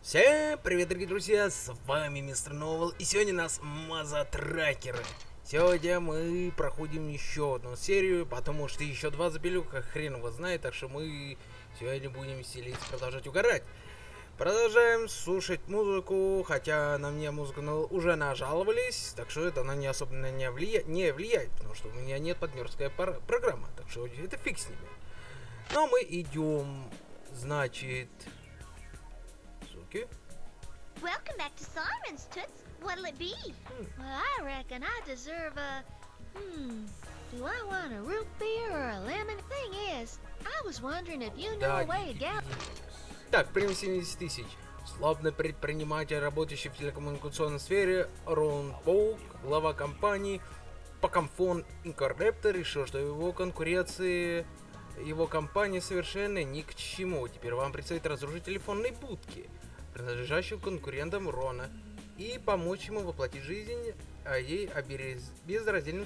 Всем привет, дорогие друзья, с вами мистер Новел, и сегодня у нас Мазатракеры. Сегодня мы проходим еще одну серию, потому что еще два запилюка хрен его знает, так что мы сегодня будем веселиться, продолжать угорать. Продолжаем слушать музыку, хотя на меня музыка уже нажаловались, так что это она не особо на меня не влияет, потому что у меня нет партнерская программа, так что это фиг с ними. Но мы идем, значит... Welcome back to Sirens, Toots. What'll it be? Well, I reckon I deserve a... Do I want a root beer or a lemon? Thing is, I was wondering if you know a way to get... Так, премия 70 тысяч. Славный предприниматель, работающий в телекоммуникационной сфере, Рон Паук, глава компании Покамфон Инкордептор, решил, что его компания совершенно ни к чему. Теперь вам предстоит разрушить телефонные будки, принадлежащие конкурентам Рона, и помочь ему воплотить жизнь ей о безраздельном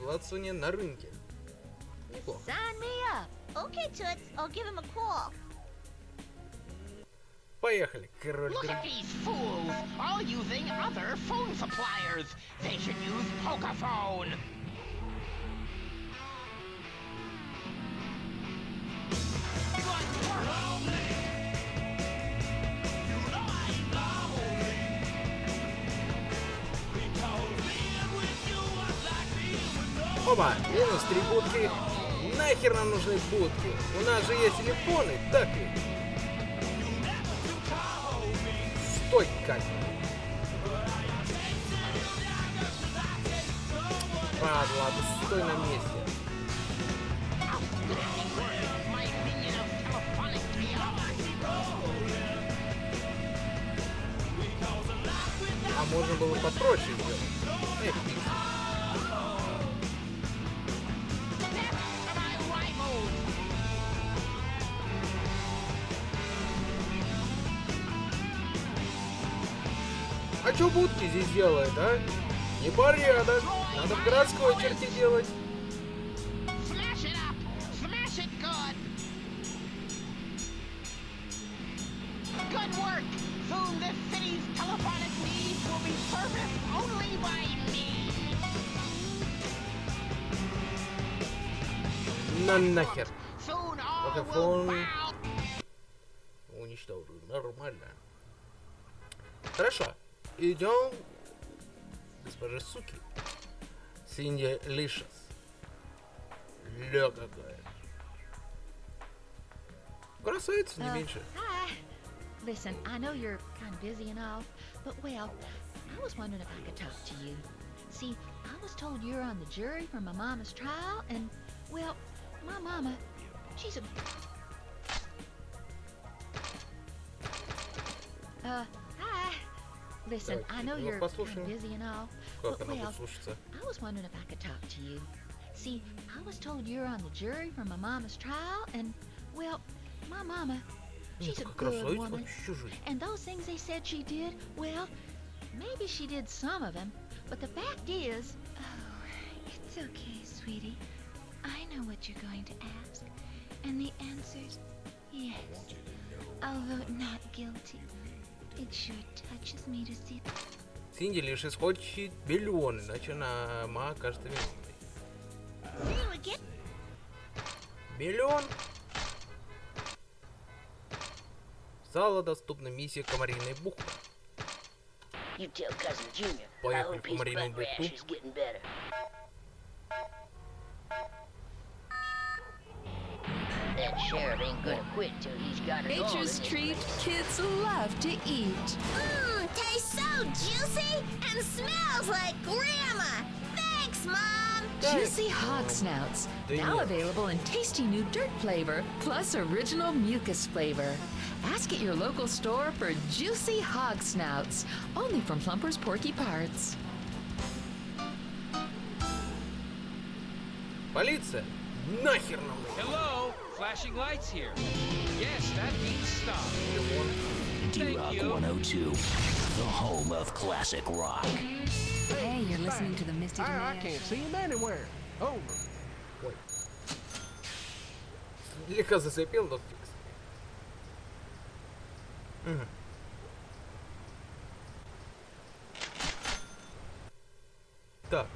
властвовании на рынке. Неплохо. Sign me up. Okay, Toots. I'll give him a call. Поехали, король. Look at these fools, all using other phone suppliers. They should use Pokephone. Оба, минус 3 будки. Нахер нам нужны будки? У нас же есть телефоны, так ли? Стой, Катя. Ладно, стой на месте. А можно было попроще сделать. Эх, а чё будки здесь делает, а? Непорядок. Надо в городской черте делать. Smash it up! Smash it good! Good work! Soon this city's telephonic needs will be serviced only by me! На нахер. Soon all Покафон. will bow. Уничтожу. Нормально. Хорошо. Идем. Госпожа суки. Синди Лишес. Ля какая. Красавица, не меньше. Hi. Listen, I know you're kind of busy and all, but well, I was wondering if I could talk to you. See, I was told you're on the jury for my mama's trial, and, well, my mama, she's a... Hi. Listen, I know you're kind of busy and all, but well, I was wondering if I could talk to you. See, I was told you're on the jury for my mama's trial, and, well, my mama, she's a good woman. And those things they said she did, well, maybe she did some of them, but the fact is... Oh, it's okay, sweetie. I know what you're going to ask. And the answer's yes. I'll vote not guilty. It sure touches me to see... Синди Лишес хочет миллион, иначе она окажется виновной. Миллион? Стала доступна миссия Комариной бухты. Поехали в Комариную бухту. That sheriff ain't gonna quit till he's got it all. Nature's treat kids love to eat. Tastes so juicy and smells like Grandma. Thanks, Mom. Juicy hog snouts. Now available in tasty new dirt flavor, plus original mucus flavor. Ask at your local store for juicy hog snouts. Only from Plumper's Porky Parts. Полиция! Нахер нам! Hello, flashing lights here. Yes, that means stop. D-Rock 102, the home of classic rock. Hey, you're listening to the Misty I can't see him anywhere. Over. Ой. Слегка зацепил, но фикс. Так,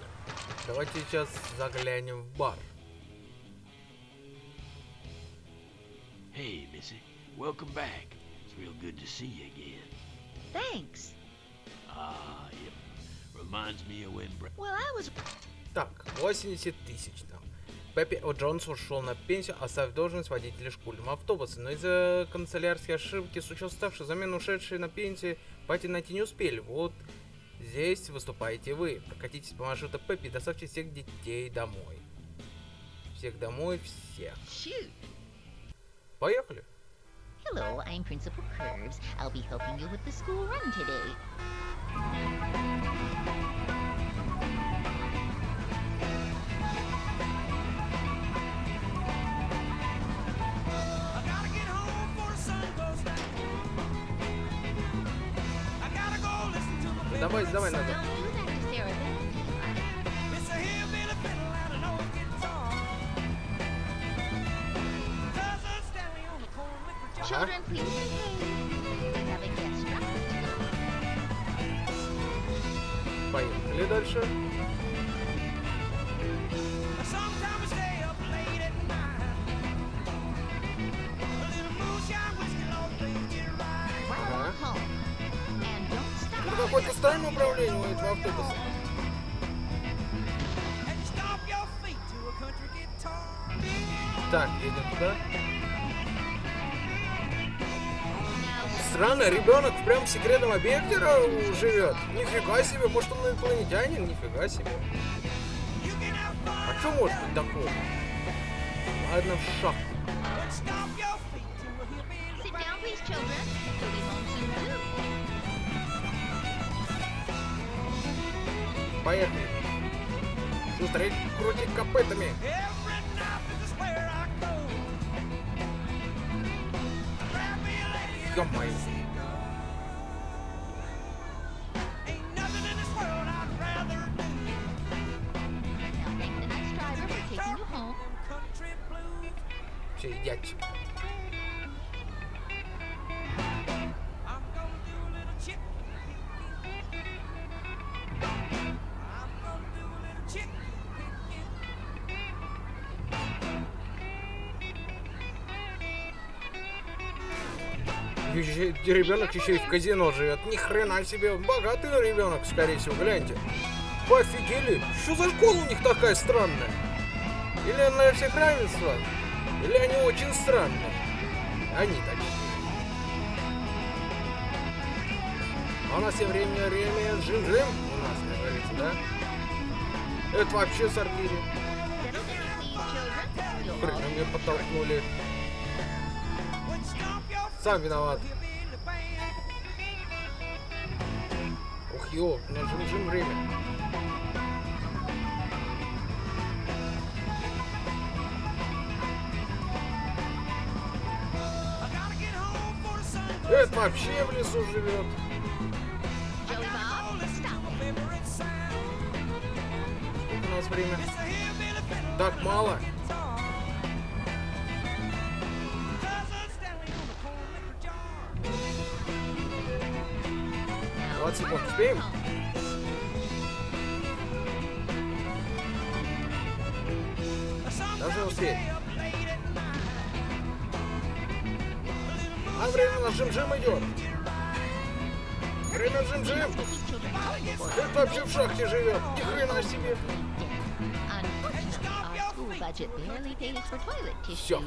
давайте сейчас заглянем в бар. Hey, Missy. Welcome back. It's real good to see you again. Thanks. Ah, yep. Reminds me of when... Well, I was... Так, 80 тысяч там. Пеппи О'Джонс ушел на пенсию, оставив должность водителя школьного автобуса. Но из-за канцелярской ошибки, с учетом ставшей замены ушедшей на пенсию, пати найти не успели. Вот здесь выступаете вы. Прокатитесь по маршруту Пеппи и доставьте всех детей домой. Всех домой, всех. Shoot. Поехали. Hello, I'm Principal Curves. I'll be helping you with the school run today. Давай, давай, надо. Children, please behave. We have a guest driver today. Поехали дальше. Home. And don't stop. Это какое-то странное управление у этого автобуса. Так, едем туда. Странно, ребенок прям в секретном объекте живет. Нифига себе, может он инопланетянин? Нифига себе. А что может быть такого? Ладно, в шахту. Sit down, please, children. You'll be home soon, too. Поехали. Шустрый, крути копытами. Ё-моё. Now thank the next driver for taking you home. Все, едят. Ребенок еще и в казино живет. Ни хрена себе. Богатый ребенок, скорее всего, гляньте. Вы офигели? Что за школа у них такая странная? Или она на всех равенство? Или они очень странные? Они такие. А у нас все время жим-жим. У нас, как говорится, да? Это вообще сортири. Блин, меня подтолкнули. Сам виноват. Ух, ё, на жим-жим время. Это вообще в лесу живет. Сколько у нас время? Так мало. 20 секунд. Успеем? Должны успеть. А время на жим-жим идет. Время жим-жим. Это вообще в шахте живет. Ни хрена себе. Все.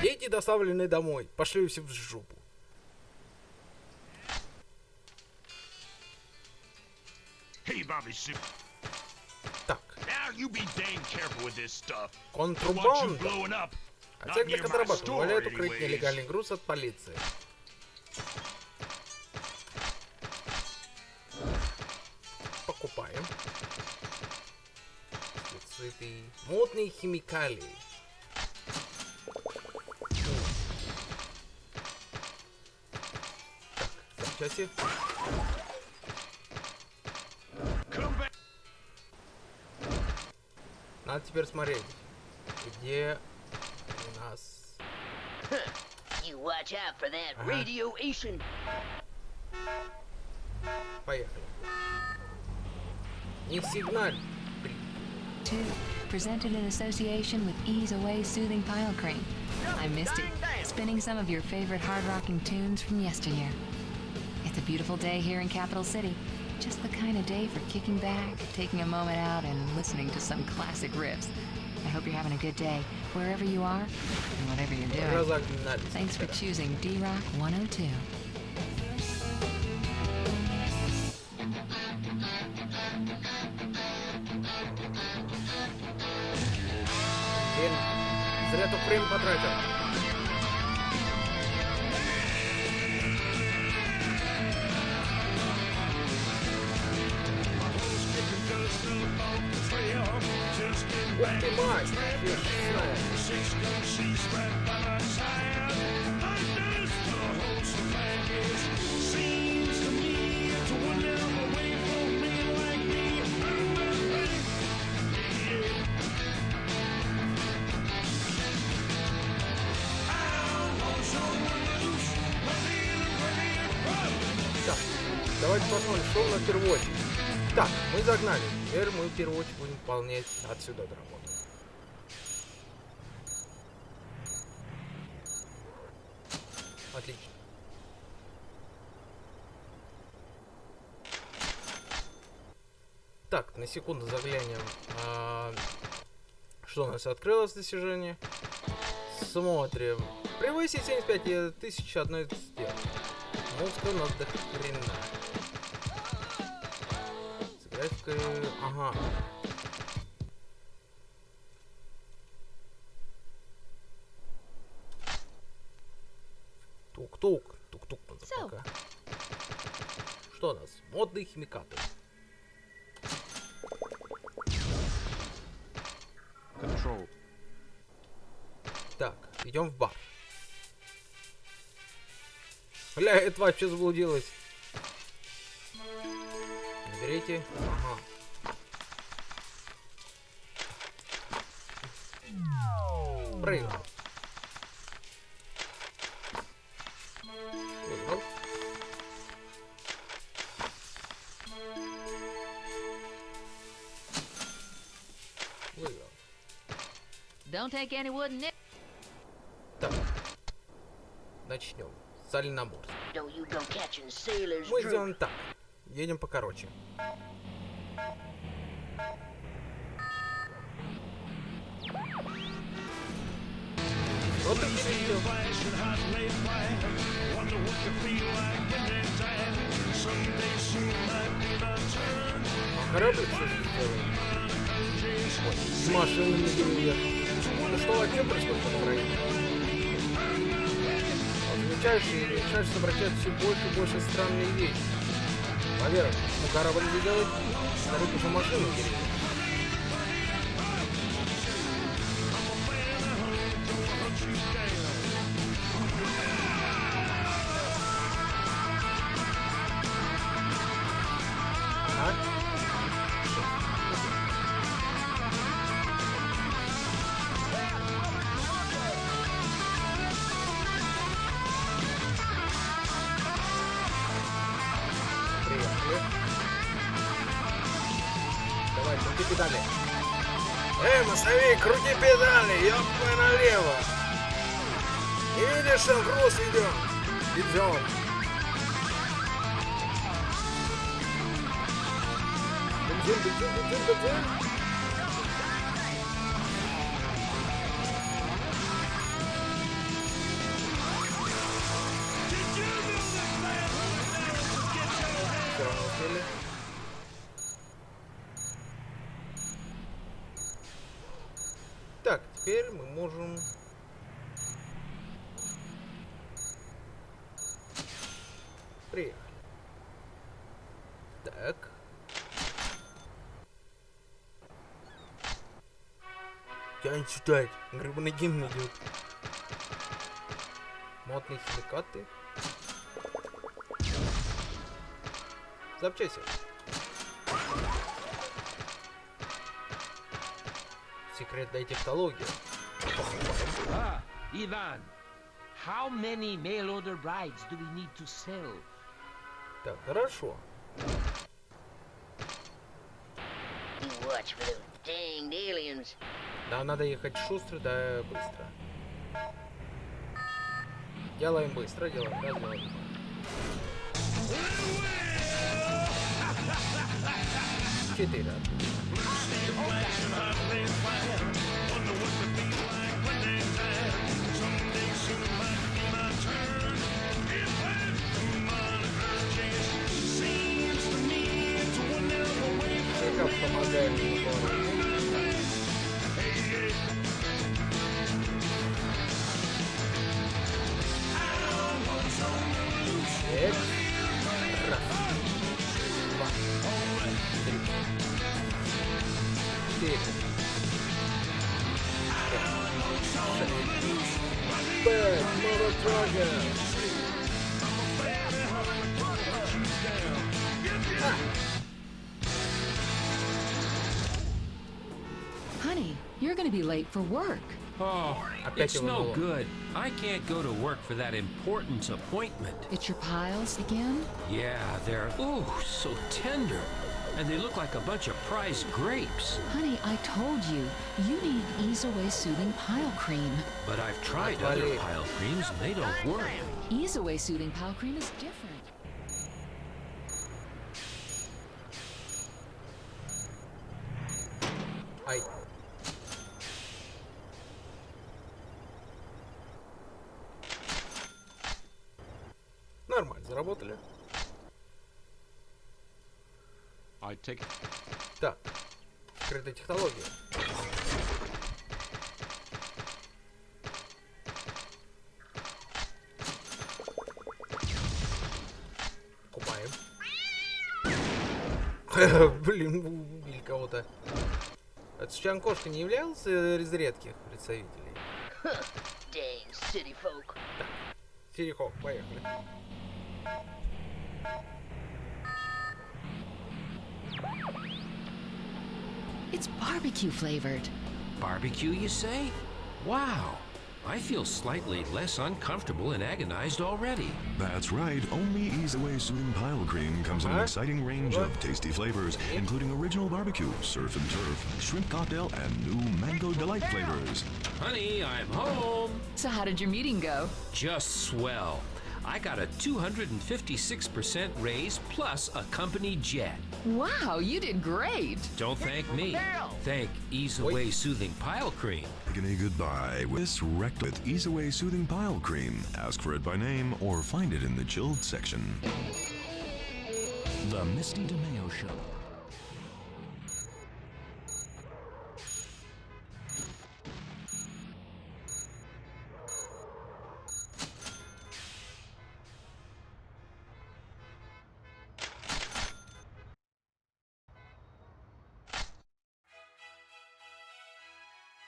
Дети доставлены домой. Пошли все в жопу. Так. Контрабанда. Отсек для контрабанды позволяет укрыть нелегальный груз от полиции. Покупаем. Цветы. Модные химикалии. Так, запчасти. Надо теперь смотреть, где у нас... Ага. Поехали. Не сигналь. Two, presented in association with Ease Away Soothing Pile Cream. I'm Misty, spinning some of your favorite hard-rocking tunes from yesteryear. It's a beautiful day here in Capital City. Just the kind of day for kicking back, taking a moment out, and listening to some classic riffs. I hope you're having a good day, wherever you are, and whatever you're doing. Thanks for choosing D-Rock 102. Зря тут время потратил. Ух ты, мать! Давайте посмотрим, что у нас в первую очередь. Так, мы загнали. Теперь мы в первую очередь будем выполнять отсюда эту работу. Отлично. Так, на секунду заглянем. Что у нас открылось достижение? Смотрим. Превысить 75 тысяч одной сделки. Музыка у нас до хрена. Сыграть-ка... Ага. Тук-тук. Тук-тук пока. Что у нас? Модные химикаты. Control. Так, идем в бар. Бля, это вообще заблудилось. Наберите. Ага. Проиграл. Выиграл. Выиграл. Don't take any wood in it. Так. Начнем. Соленоборство. Мы Мы сделаем так. Едем покороче. Вот так и видео. Корабль что сделаем? С машинами деревья. Ну что вообще происходит в этом районе? Замечаешь, обращаются все больше и больше странные вещи. Во-первых, корабль сделать, во-вторых, уже машину деревья. Давай, крути педали. Мостовик, крути педали, ёпта налево. Не видишь, что груз идем? Идем. Бензин. Все равно успели. Так, теперь мы можем... Приехали. Так. Я не читать. Гребаный гимн идет. Модные химикаты. Запчасти. Секретная технология. Ivan, how many mail order rides do we need to sell? Так, хорошо. watch for those danged aliens. Нам надо ехать шустро, да быстро. Делаем быстро, делаем, раз, делаем. Четыре. Как помогаем ему. Раз, два, три, четыре, пять, Мазатракер. Honey, you're going to be late for work. Oh, it's no good. I can't go to work for that important appointment. It's your piles again? Yeah, they're, so tender. And they look like a bunch of prized grapes. Honey, I told you, you need Ease Away Soothing Pile Cream. But I've tried other pile creams and they don't work. Ease Away Soothing Pile Cream is different. Ай. Нормально, заработали. Так, скрытая технология. Купаем. Блин, убили кого-то. Это случайно кошка не являлся из редких представителей? Dang city folk. Так, Сирихок, поехали. It's barbecue flavored. Barbecue, you say? Wow. I feel slightly less uncomfortable and agonized already. That's right. Only Ease Away Soothing Pile Cream comes in an exciting range of tasty flavors, including original barbecue, surf and turf, shrimp cocktail, and new mango delight flavors. Honey, I'm home. So how did your meeting go? Just swell. I got a 256% raise plus a company jet. Wow, you did great. Don't thank me. Thank Ease Away Soothing Pile Cream. Agony goodbye with this wrecked with Ease Away Soothing Pile Cream. Ask for it by name or find it in the chilled section. The Misty DeMeo Show.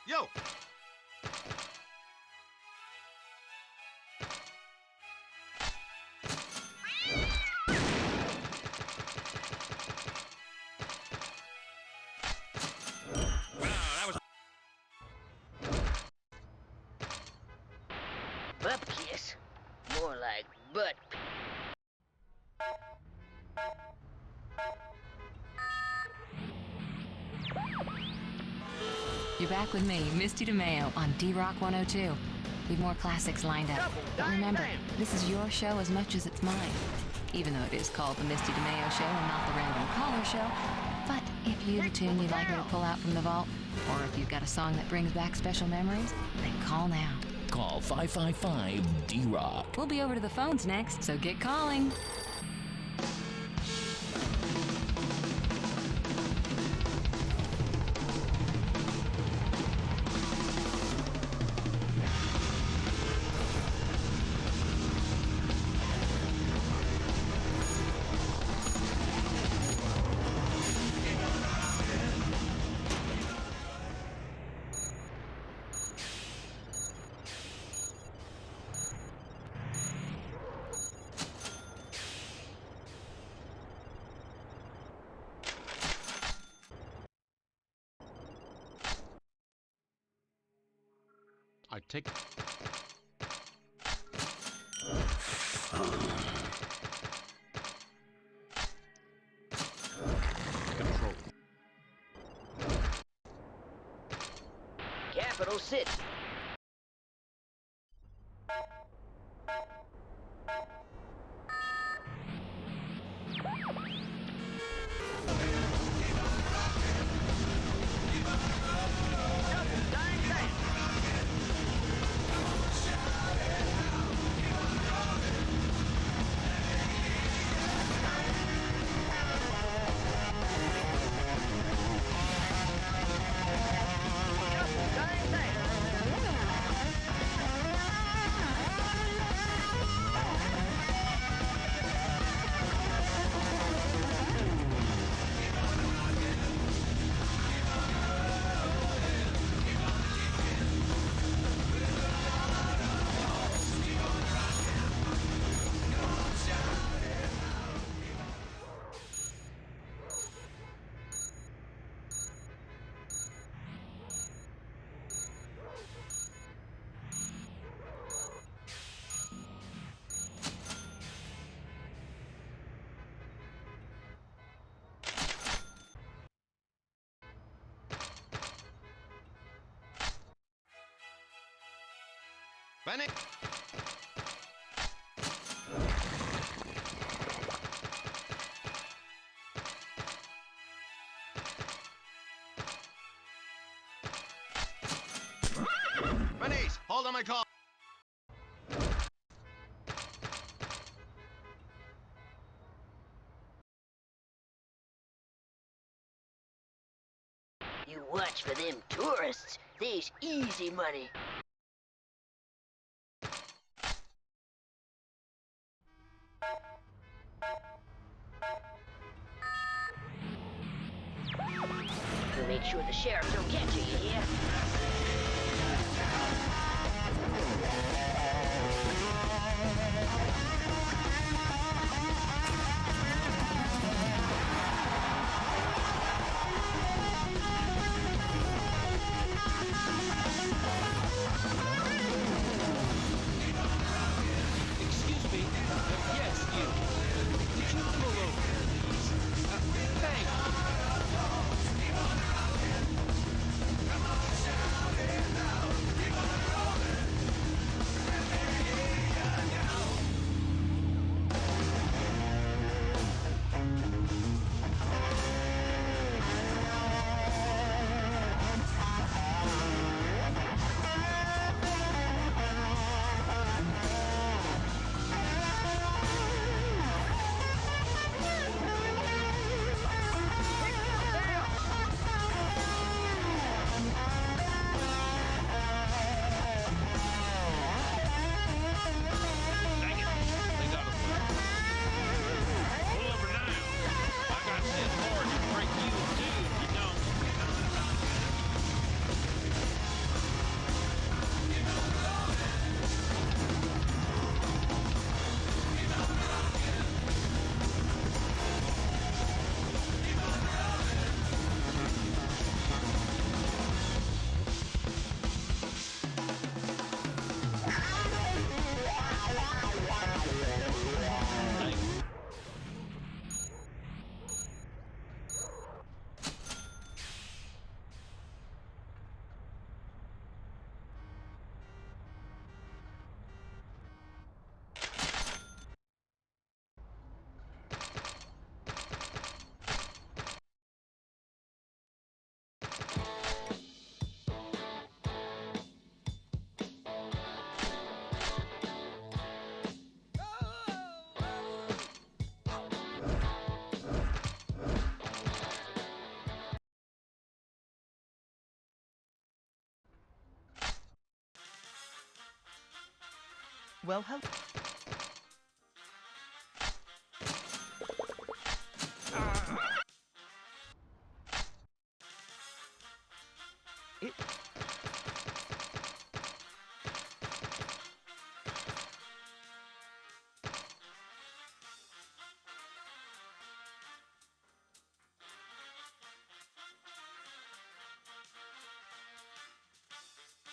Yo! Butt kiss? More like butt. You're back with me, Misty DeMeo, on D-Rock 102. We've more classics lined up. But remember, this is your show as much as it's mine. Even though it is called the Misty DeMeo Show and not the Random Caller Show. But if you have a tune you'd like me to pull out from the vault, or if you've got a song that brings back special memories, then call now. Call 555-D-Rock. We'll be over to the phones next, so get calling. I take control. Auto City. Benny! Benny's! Hold on my call! You watch for them tourists. There's easy money. We'll make sure the sheriff don't catch you, you hear? Excuse me. Yes, you. Did you pull over, please? Thank you. Well, hello.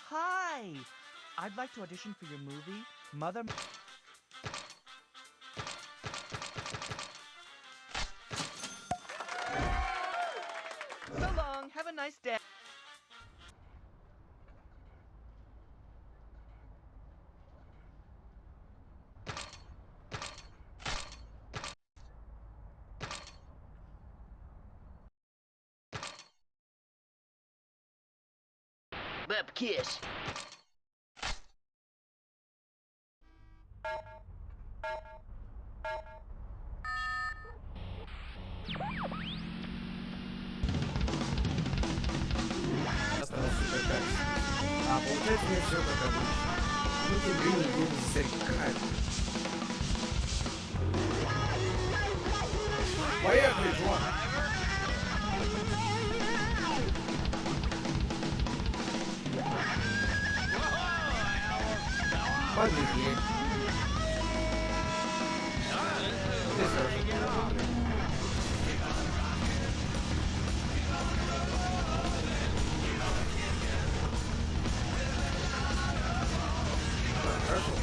Hi! I'd like to audition for your movie, Mother... So long, have a nice day. Bup kiss. А получается мне все как обычно. Ну тебе не буду засекать. Поехали, чувак! Побеги. Хорошо,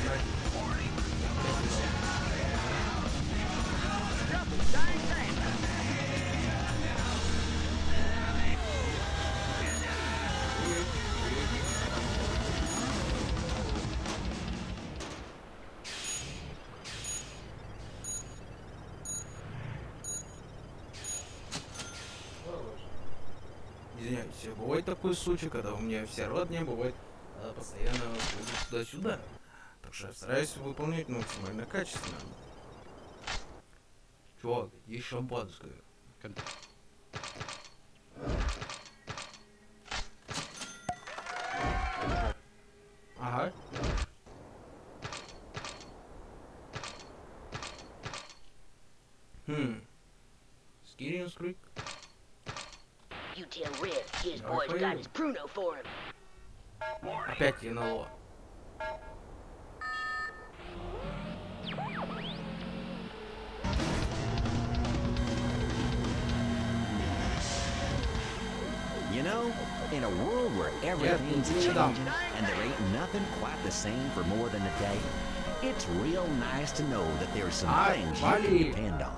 извиняюсь, бывает такой случай, когда у меня вся родня бывает постоянно ходит туда-сюда. Так что я стараюсь выполнять максимально качественно. Чувак, есть шампанское. Ага. Скириan Скрик. You tell Red his boy's got his pruno for him. Опять НЛО. You know, in a world where everything's changing and there ain't nothing quite the same for more than a day, it's real nice to know that there's some things you can depend on.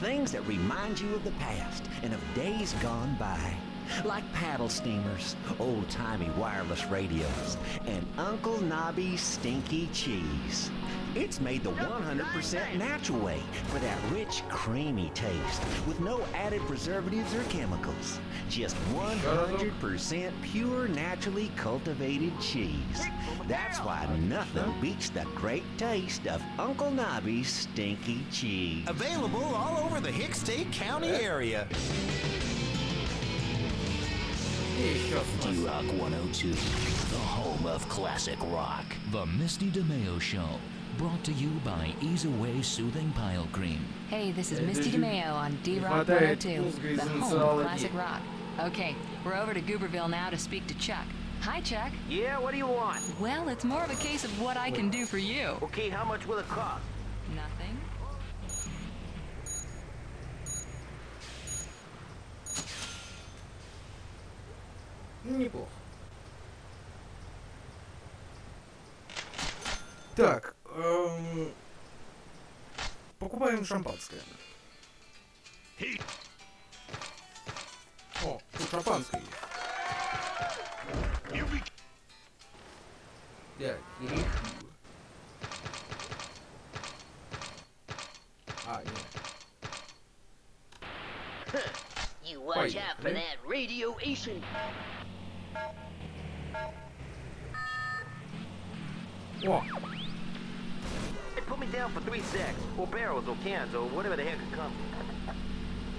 Things that remind you of the past and of days gone by. Like paddle steamers, old-timey wireless radios, and Uncle Nobby's stinky cheese. It's made the 100% natural way for that rich, creamy taste with no added preservatives or chemicals. Just 100% pure, naturally cultivated cheese. That's why nothing beats the great taste of Uncle Nobby's stinky cheese. Available all over the Hick-State County area. D-Rock 102, the home of classic rock. The Misty DeMeo Show, brought to you by Ease Away Soothing Pile Cream. Hey, this is Misty DeMeo on D-Rock 102, the home of classic rock. Okay, we're over to Gooberville now to speak to Chuck. Hi, Chuck. Yeah, what do you want? Well, it's more of a case of what I can do for you. Okay, how much will it cost? Nothing. Неплохо. Так, покупаем шампанское. О, тут шампанское есть. Так, Реквизиты. А, нет. You watch out for that radiation. О! Put me down for 3 sacks, or barrels, or cans, or whatever the heck it comes.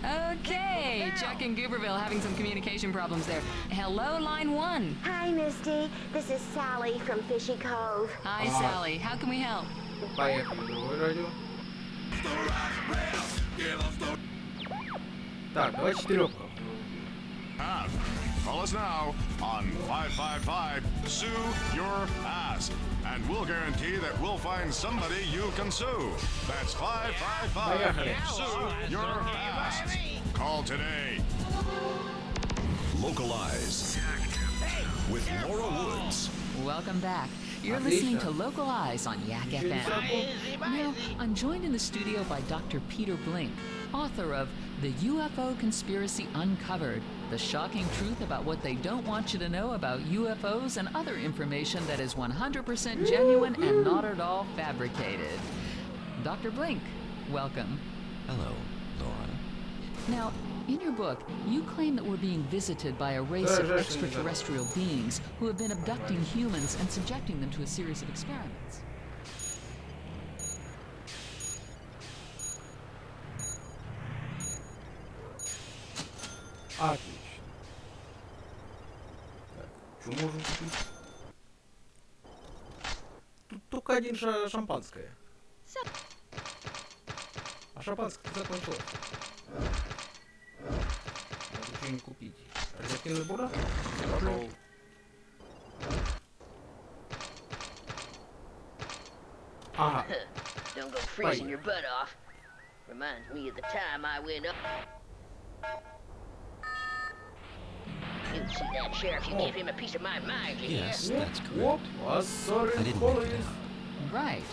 Okay, Chuck and Gooberville having some communication problems there. Hello, line 1. Hi, Misty. This is Sally from Fishy Cove. Hi, Sally. How can we help? Поехали, другое радио. Так, давай четырёхку. Call us now on 555 Sue Your Ass, and we'll guarantee that we'll find somebody you can sue. That's 555 Sue Your Ass. Call today. Localize with Laura Woods. Welcome back. You're listening to Localize on Yak FM. Now, I'm joined in the studio by Dr. Peter Blink, author of The UFO Conspiracy Uncovered, the shocking truth about what they don't want you to know about UFOs and other information that is 100% genuine and not at all fabricated. Dr. Blink, welcome. Hello, Laura. Now, In your book, you claim that we're being visited by a race of extraterrestrial beings who have been abducting humans and subjecting them to a series of experiments. Отлично. Так, что можем купить? Тут только один шампанское. А шампанское закончилось. Надо что-нибудь купить. Радиоактивный бурак? Ага. Don't go freezing your butt off. Reminds me of the time I went up. You see that, Sheriff? You gave him a piece of my mind, you Yes, hear? that's correct. I didn't make it out. Right.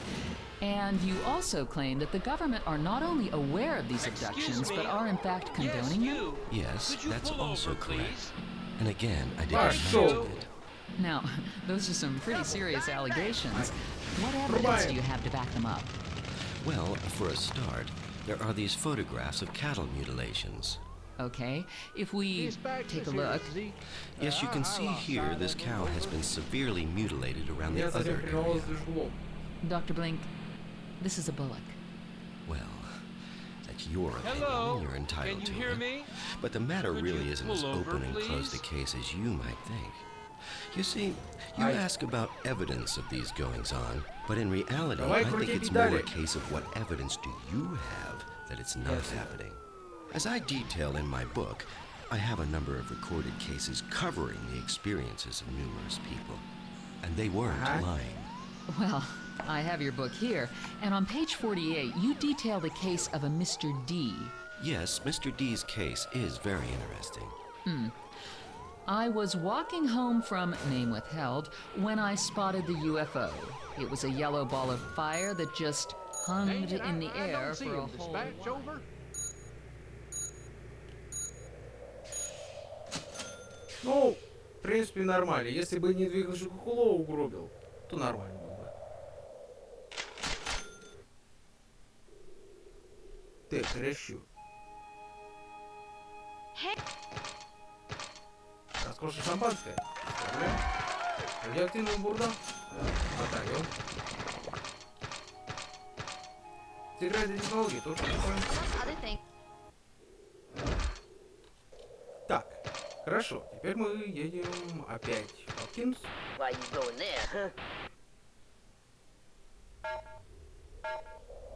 And you also claim that the government are not only aware of these abductions, but are in fact condoning them? Yes, that's also correct. And again, I didn't mention it. Now, those are some pretty serious allegations. What evidence do you have to back them up? Well, for a start, there are these photographs of cattle mutilations. Okay, if we take a look. Yes, you can see here this cow has been severely mutilated around the other area. Dr. Blink, this is a bullock. Well, that's your opinion. You're entitled to it. But the matter really isn't as open and closed a case as you might think. You see, you ask about evidence of these goings-on, but in reality, I think it's more a case of what evidence do you have that it's not happening. As I detail in my book, I have a number of recorded cases covering the experiences of numerous people, and they weren't lying. Well, I have your book here, and on page 48, you detail the case of a Mr. D. Yes, Mr. D's case is very interesting. I was walking home from Name Withheld when I spotted the UFO. It was a yellow ball of fire that just hung in the air for a whole while. Ну, в принципе, нормально. Если бы не двигался кукло угробил, то нормально было бы. Так, хорошо. Роскошное шампанское. Радиоактивный бурдом. Батальон. Секретные технологии тоже прикольно. Так. Хорошо, теперь мы едем опять в Хопкинс. Why you going there, huh?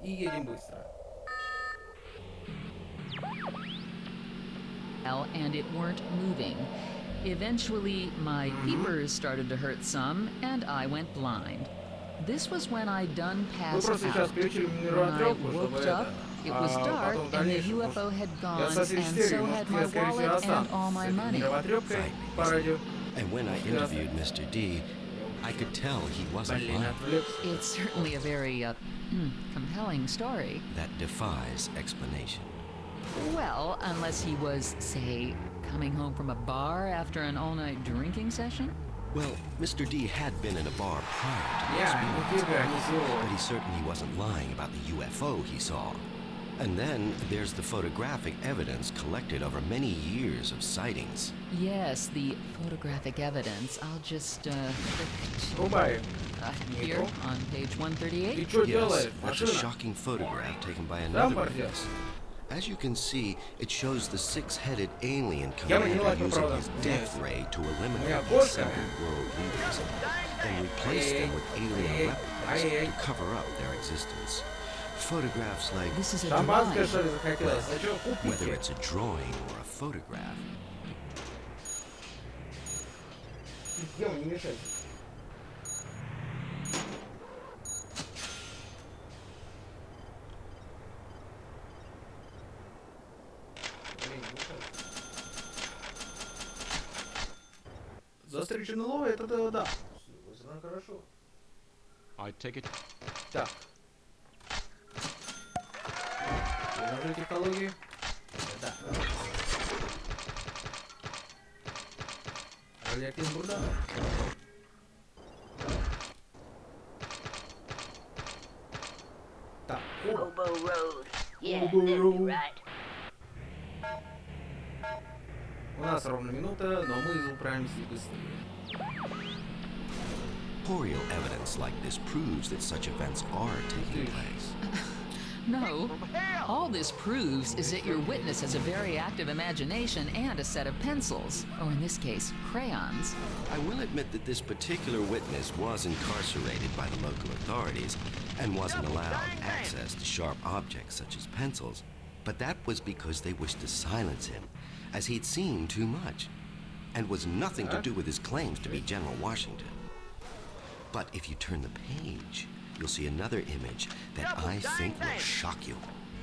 И едем быстро. And it weren't moving. Eventually, my peepers started to hurt some, and I went blind. This was when I'd done passed out. When I woke up, it was dark, and the UFO had gone, and so had my wallet and all my money. And when I interviewed Mr. D, I could tell he wasn't lying. It's certainly a very compelling story. That defies explanation. Well, unless he was, say, coming home from a bar after an all-night drinking session? Well, Mr. D had been in a bar prior to the experience, but he certainly wasn't lying about the UFO he saw. And then there's the photographic evidence collected over many years of sightings. Yes, the photographic evidence. I'll just here on page 138. Yes, that's a shocking photograph taken by another witness. As you can see, it shows the six-headed alien commander using his death ray to eliminate the assembled world leaders and replace them with alien weapons to cover up their existence. Photographs like this is a drawing. Whether it's a drawing or a photograph. Застреченный лой, это да. Хорошо. I take it. Так. Приложи технологии. Да. Радиоактивный бурдом. Hobo Road. Yeah, that'd be right. У нас ровно минута, но мы управимся быстрее. Porial evidence like this proves that such events are taking place. No. All this proves is that your witness has a very active imagination and a set of pencils, or in this case, crayons. I will admit that this particular witness was incarcerated by the local authorities and wasn't allowed access to sharp objects such as pencils, but that was because they wished to silence him, as he'd seen too much, and was nothing to do with his claims to be General Washington. But if you turn the page, you'll see another image that I think will shock you.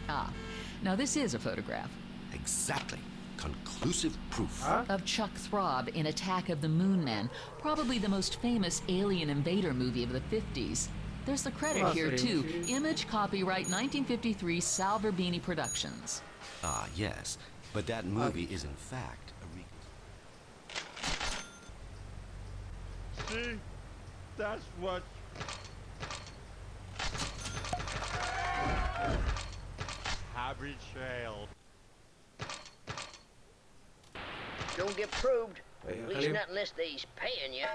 Ah, now this is a photograph. Exactly. Conclusive proof. Of Chuck Throb in Attack of the Moon Men, probably the most famous alien invader movie of the 50s. There's the credit here, too. Image copyright 1953 Salverbini Productions. Ah, yes. But that movie is in fact a See? That's what... Happy trail. Don't get probed. At least not unless they's paying you.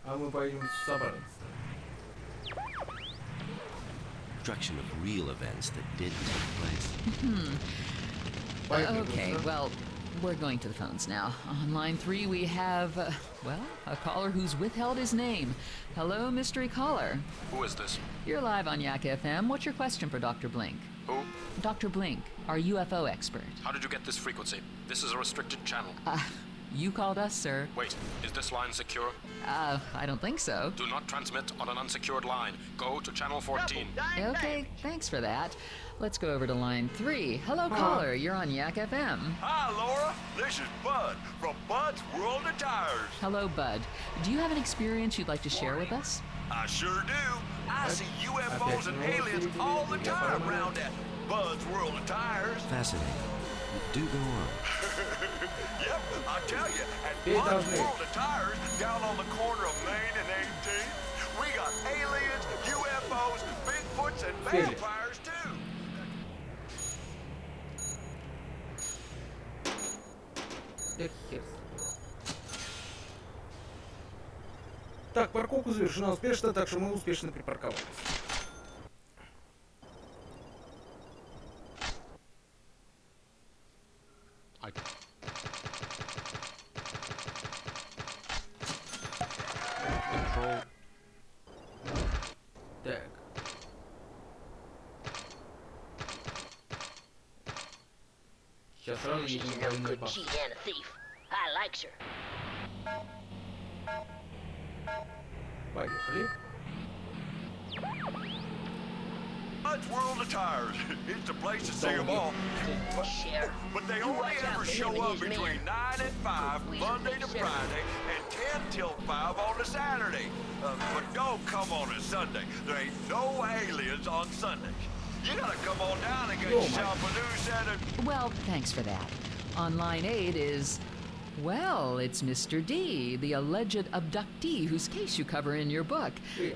А мы пойдем собраться. construction of real events that did take place. Okay, well, we're going to the phones now. On line 3 we have, well, a caller who's withheld his name. Hello, mystery caller. Who is this? You're live on Yak FM. What's your question for Dr. Blink? Who? Dr. Blink, our UFO expert. How did you get this frequency? This is a restricted channel. You called us, sir. Wait, is this line secure? I don't think so. Do not transmit on an unsecured line. Go to channel 14. Okay, thanks for that. Let's go over to line 3. Hello, caller. You're on Yak FM. Hi, Laura. This is Bud from Bud's World of Tires. Hello, Bud. Do you have an experience you'd like to share with us? I sure do. I see UFOs and aliens all the time around at Bud's World of Tires. Fascinating. Do go on. Yep, I tell you, at Bud's World of Tires, down on the corner of Main and 18th, we got aliens, UFOs, Bigfoots, and vampires too. Так, парковка завершена успешно, так что мы успешно припарковались. Control. Так. Сейчас сразу едем в военный бак. Поехали. Bud's World of Tires. It's the place to see them all. But they only ever show up between 9 and 5, Monday to Friday, and 10 till 5 on a Saturday. But don't come on a Sunday. There ain't no aliens on Sundays. You gotta come on down and get yourself a new set of... Well, thanks for that. On line 8 is... Well, it's Mr. D, the alleged abductee whose case you cover in your book.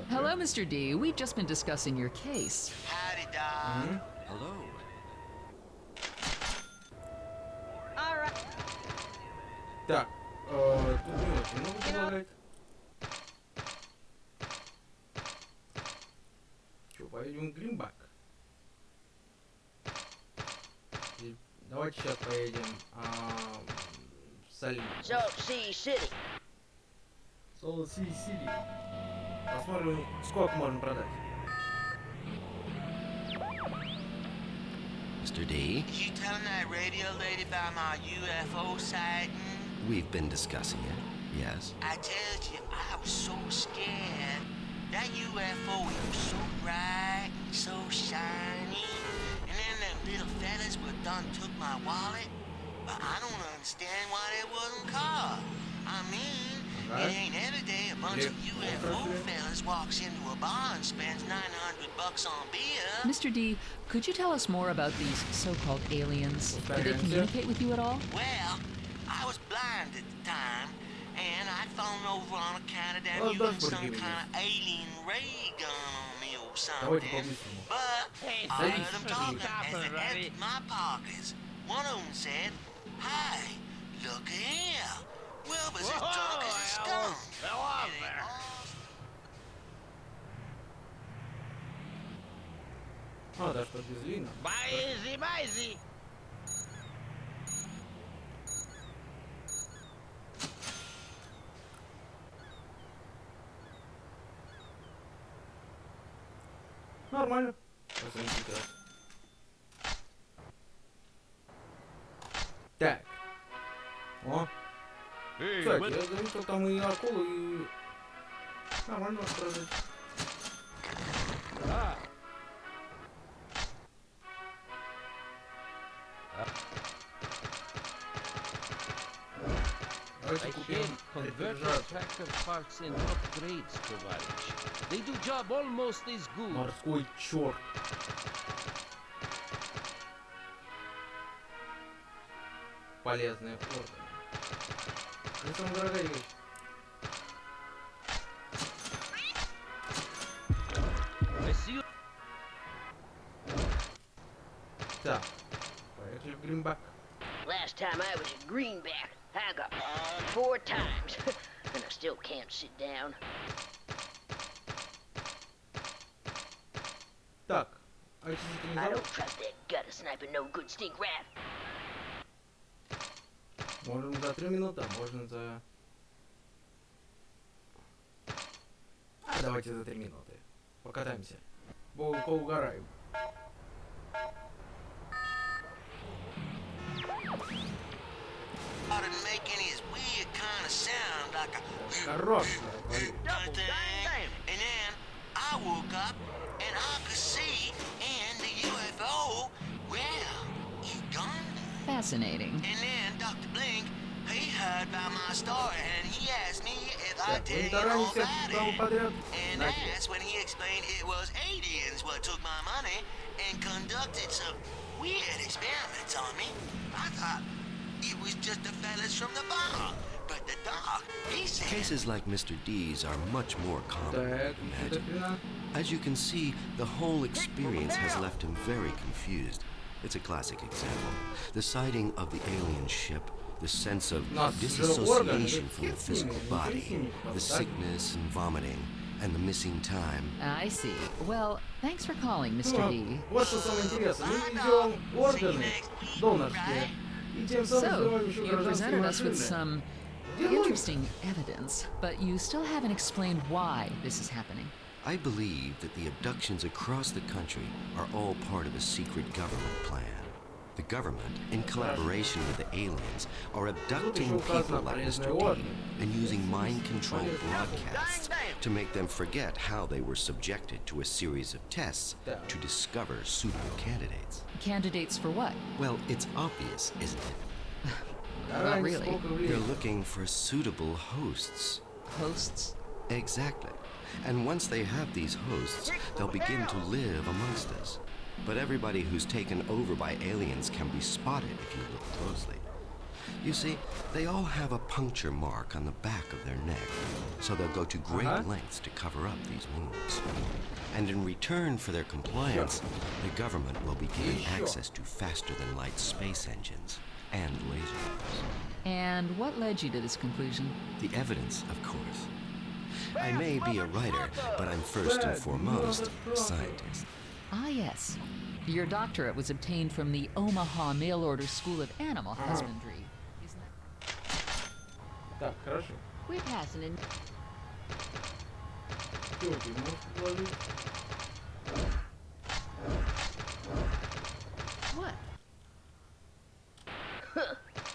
Hello, Mr. D. We've just been discussing your case. Howdy, Dog. Hello. All right. Так, тут не очень много предлагает. Че, поедем в Гринбак? Давайте сейчас поедем в Салим. City. City. Посмотрим, сколько можно продать. Mr. D? You telling that radio lady about my UFO sighting? We've been discussing it, yes. I told you, I was so scared. That UFO was so bright and so shiny. And then them little fellas were done took my wallet. But I don't understand why they wasn't caught. I mean, it ain't every day a bunch of UFO fellas walks into a bar and spends $900 on beer. Mr. D, could you tell us more about these so-called aliens? Did they communicate with you at all? Well, I was blind at the time, and I'd fallen over on account of them using some kind of alien ray gun on me or something. But I heard them talking as they emptied my pockets. One of them said, Hey, look here. Wilbur's as drunk as a skunk. А, даже подвезли нас. Байзи. Нормально. Посмотрите. Так. О. Кстати, я заметил там и акулы, и... Нормально рассказать. Давайте купим Tracker parts and upgrades, товарищ. They do job almost as good. Морской черт. Полезные органы. Это самая дорогая вещь. Так, поехали в Гринбак. Last time I was in Greenback, I got 4 times, and I still can't sit down. Так, I don't trust that gutter sniper, no good stink rat. Можем за 3 минуты, а можно за... давайте за 3 минуты. Покатаемся. Поугараем. Started making his weird kind of sound like a and then I woke up and I could see and the UFO, well, he gone. Fascinating. And then Dr. Blink, he heard about my story and he asked me if I'd tell him all about it. And that's when he explained it was aliens what took my money and conducted some weird experiments on me. I thought it was just the fellas from the bar, but the doc, he said... Cases like Mr. D's are much more common than imagined. As you can see, the whole experience has left him very confused. It's a classic example. The sighting of the alien ship, the sense of disassociation from the physical body, the sickness and vomiting, and the missing time. I see. Well, thanks for calling, Mr. D. Вот что самое интересное. Мы везем органы донорские. So, you presented us with some interesting evidence, but you still haven't explained why this is happening. I believe that the abductions across the country are all part of a secret government plan. The government, in collaboration with the aliens, are abducting people like Mr. D and using mind-control broadcasts to make them forget how they were subjected to a series of tests to discover suitable candidates. Candidates for what? Well, it's obvious, isn't it? Not really. They're looking for suitable hosts. Hosts? Exactly. And once they have these hosts, they'll begin to live amongst us. But everybody who's taken over by aliens can be spotted if you look closely. You see, they all have a puncture mark on the back of their neck, so they'll go to great lengths to cover up these wounds. And in return for their compliance, the government will be given access to faster-than-light space engines and lasers. And what led you to this conclusion? The evidence, of course. I may be a writer, but I'm first and foremost a scientist. Ah, yes. Your doctorate was obtained from the Omaha Mail-Order School of Animal Husbandry. Isn't that... Так, хорошо. We're passing in... What?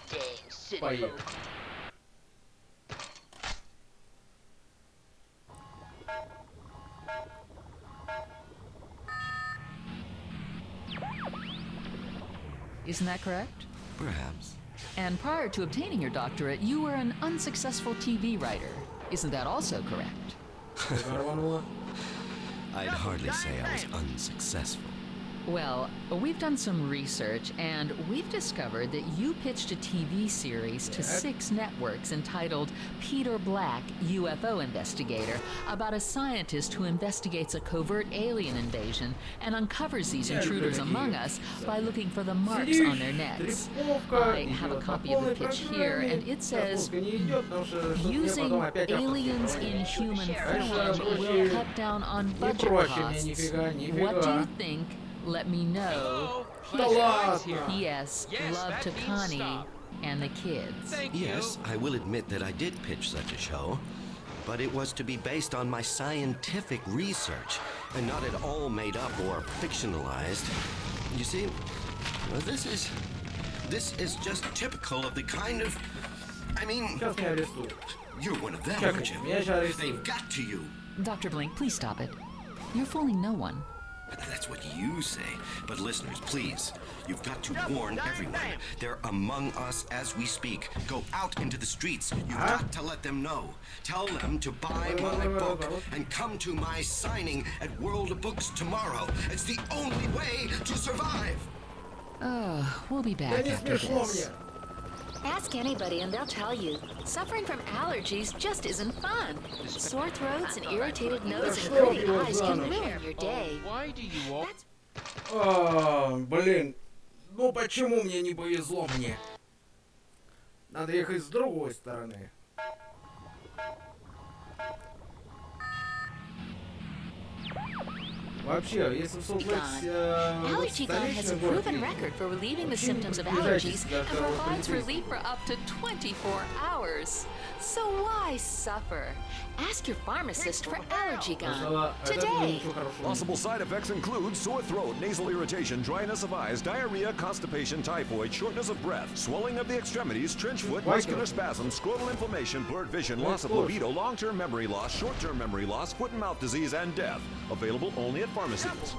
Dang, city Поехали. Isn't that correct? Perhaps. And prior to obtaining your doctorate, you were an unsuccessful TV writer. Isn't that also correct? I'd hardly say I was unsuccessful. Well, we've done some research, and we've discovered that you pitched a TV series to 6 networks entitled Peter Black, UFO Investigator, about a scientist who investigates a covert alien invasion and uncovers these intruders among us by looking for the marks on their necks. I have a copy of the pitch here, and it says, using aliens in human form will cut down on budget costs. What do you think? Let me know. P.S. Love to Connie and the kids. Yes, I will admit that I did pitch such a show, but it was to be based on my scientific research and not at all made up or fictionalized. You see, this is just typical of the kind of, I mean, you're one of them, aren't you? They've got to you. Dr. Blink, please stop it. You're fooling no one. That's what you say. But listeners, please, you've got to warn everyone. They're among us as we speak. Go out into the streets. You've got to let them know. Tell them to buy my book and come to my signing at World of Books tomorrow. It's the only way to survive. Oh, we'll be back after this. Ask anybody and they'll tell you. Suffering from allergies just isn't fun. Sore throats and irritated nose and gritty eyes can ruin your day. Why do you walk? Блин, ну почему мне не повезло мне? Надо ехать с другой стороны. Вообще, если вспомнить Allergy Gum has a proven record for relieving the symptoms of allergies and provides relief for up to 24 hours. So why suffer? Ask your pharmacist for Allergy Gum today. Possible side effects include sore throat, nasal irritation, dryness of eyes, diarrhea, constipation, typhoid, shortness of breath, swelling of the extremities, trench foot, muscular spasms, scrotal inflammation, blurred vision, loss of libido, long-term memory loss, short-term memory loss, foot and mouth disease, and death. Available only at pharmacies.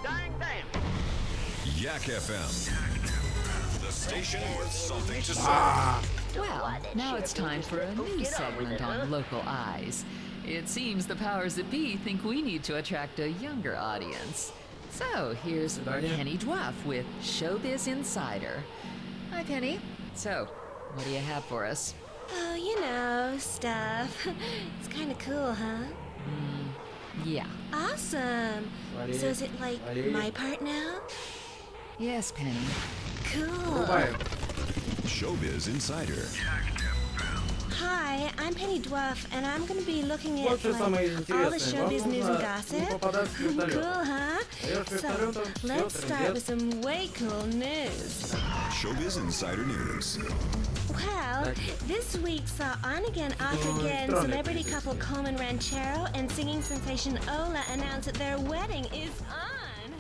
Yak FM, the station with something to say. Well, now it's time for a new segment on Local Eyes. It seems the powers that be think we need to attract a younger audience. So here's Penny Dwarf with Showbiz Insider. Hi, Penny. So, what do you have for us? Oh, you know, stuff. It's kind of cool, huh? Yeah. Awesome. So is it like my part now? Yes, Penny. Cool. Showbiz Insider. Hi, I'm Penny Dwarf, and I'm going to be looking at like, all the showbiz news and gossip. Cool, huh? So, let's start with some way cool news. Showbiz Insider News. Well, this week saw on-again, off-again celebrity couple Coleman Ranchero and singing sensation Ola announce that their wedding is on.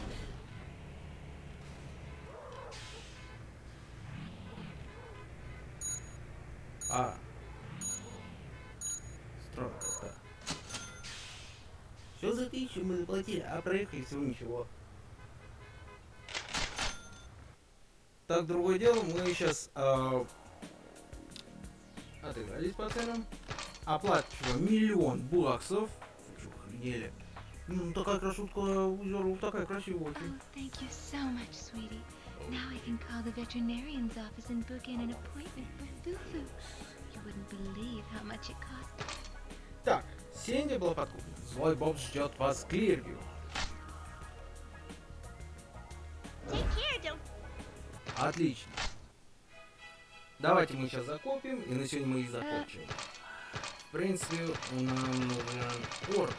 Странно как-то. Все за 1000 мы заплатили, а проехали всего ничего. Так, другое дело, мы сейчас отыгрались по ценам. Оплачиваем $1 000 000. Вы что, охренели? Ну, такая красотка, такая красивая очень. Oh, thank you so much, sweetie. Now I can call the veterinarian's office and book in an appointment for Fufu. You wouldn't believe how much it cost. Так, Сенди была подкуплена. Злой Боб ждет вас в Клирвью. Отлично. Давайте мы сейчас закопим, и на сегодня мы и закончим. В принципе, нам нужен орк.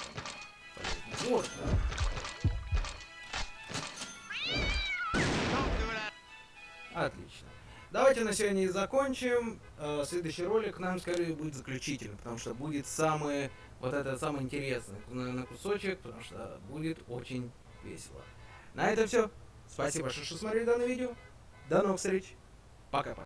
Орк. Отлично. Давайте на сегодня и закончим. Следующий ролик нам скорее будет заключительным, потому что будет самый интересный на кусочек, потому что будет очень весело. На этом все. Спасибо, что смотрели данное видео. До новых встреч. Пока-пока.